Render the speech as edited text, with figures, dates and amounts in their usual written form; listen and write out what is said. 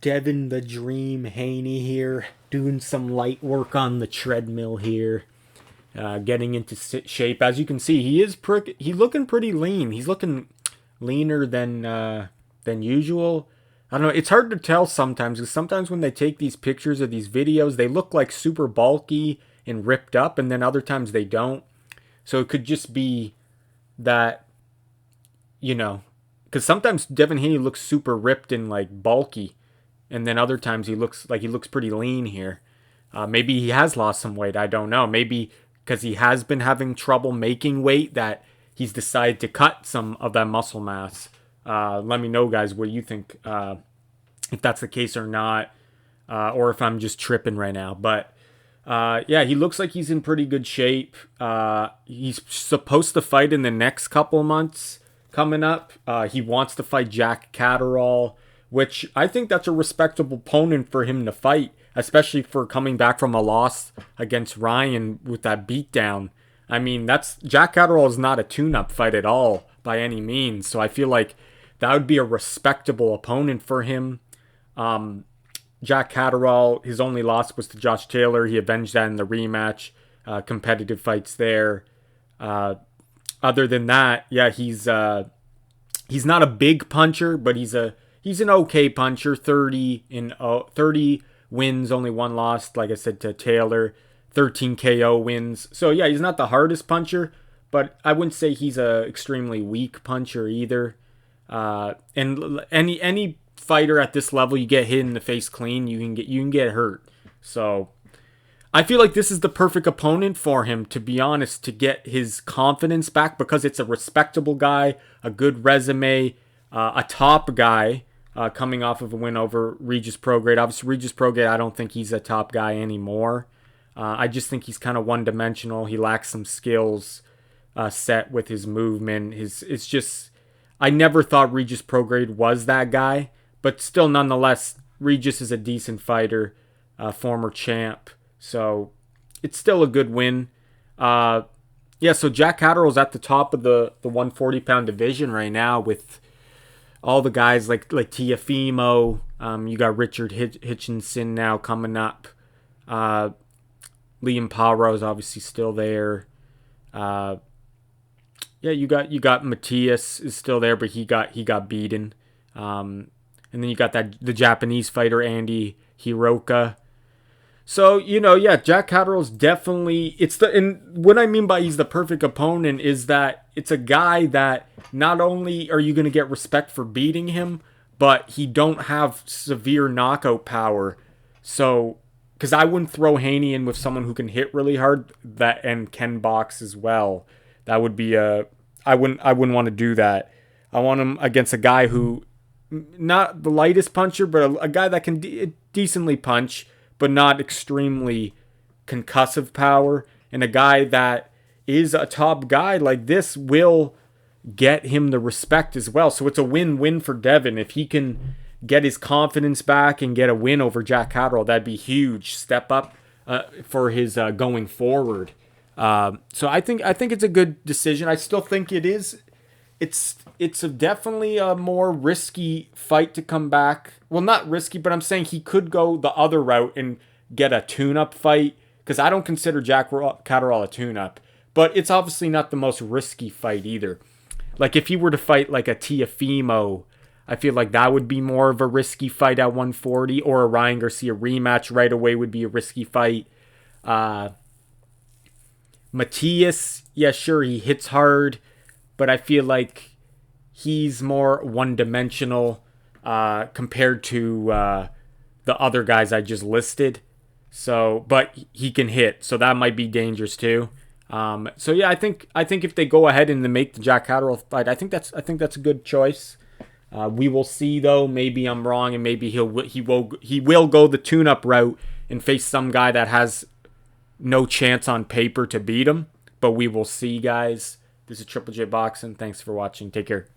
Devin the Dream Haney here, doing some light work on the treadmill here, getting into shape. As you can see, he's looking pretty lean. He's looking leaner than usual. I don't know. It's hard to tell sometimes because sometimes when they take these pictures of these videos, they look like super bulky and ripped up, and then other times they don't. So it could just be that, you know, because sometimes Devin Haney looks super ripped and like bulky, and then other times he looks pretty lean here. Maybe he has lost some weight. I don't know. Maybe because he has been having trouble making weight that he's decided to cut some of that muscle mass. Let me know, guys, what you think, if that's the case or not, or if I'm just tripping right now. But yeah, he looks like he's in pretty good shape. He's supposed to fight in the next couple months coming up. He wants to fight Jack Catterall, which I think that's a respectable opponent for him to fight, especially for coming back from a loss against Ryan with that beatdown. I mean, that's Jack Catterall is not a tune-up fight at all by any means. So I feel like that would be a respectable opponent for him. Jack Catterall, his only loss was to Josh Taylor. He avenged that in the rematch. Competitive fights there. Other than that, yeah, he's not a big puncher, but he's an okay puncher. 30 wins, only one loss. Like I said, to Taylor, 13 KO wins. So yeah, he's not the hardest puncher, but I wouldn't say he's a extremely weak puncher either. And any fighter at this level, you get hit in the face clean, you can get hurt. So I feel like this is the perfect opponent for him, to be honest, to get his confidence back, because it's a respectable guy, a good resume, a top guy, coming off of a win over Regis Prograde. Obviously, Regis Prograde, I don't think he's a top guy anymore. I just think he's kind of one-dimensional. He lacks some skills set with his movement. It's just, I never thought Regis Prograde was that guy, but still, nonetheless, Regis is a decent fighter, former champ. So it's still a good win. Yeah, so Jack Catterall's at the top of the 140-pound division right now with all the guys like Tiafimo. You got Richard Hitchinson now coming up. Liam Paro is obviously still there. Yeah, you got Matthias is still there, but he got beaten. And then you got the Japanese fighter Andy Hiroka. So, yeah, Jack Catterall's definitely, and what I mean by he's the perfect opponent is that it's a guy that not only are you going to get respect for beating him, but he don't have severe knockout power. So, because I wouldn't throw Haney in with someone who can hit really hard and can box as well. That would be I wouldn't want to do that. I want him against a guy who, not the lightest puncher, but a guy that can decently punch, but not extremely concussive power. And a guy that is a top guy like this will get him the respect as well. So it's a win-win for Devin. If he can get his confidence back and get a win over Jack Catterall, that'd be huge step up for his going forward. So I think it's a good decision. I still think it is. It's definitely a more risky fight to come back. Well, not risky, but I'm saying he could go the other route and get a tune-up fight, because I don't consider Jack Catterall a tune-up. But it's obviously not the most risky fight either. Like if he were to fight like a Tiafimo, I feel like that would be more of a risky fight at 140, or a Ryan Garcia rematch right away would be a risky fight. Matthias, yeah, sure, he hits hard, but I feel like he's more one-dimensional compared to the other guys I just listed. So, but he can hit, so that might be dangerous too. So yeah, I think if they go ahead and they make the Jack Catterall fight, I think that's a good choice. We will see though. Maybe I'm wrong, and maybe he will go the tune-up route and face some guy that has no chance on paper to beat him. But we will see, guys. This is Triple J Boxing. Thanks for watching. Take care.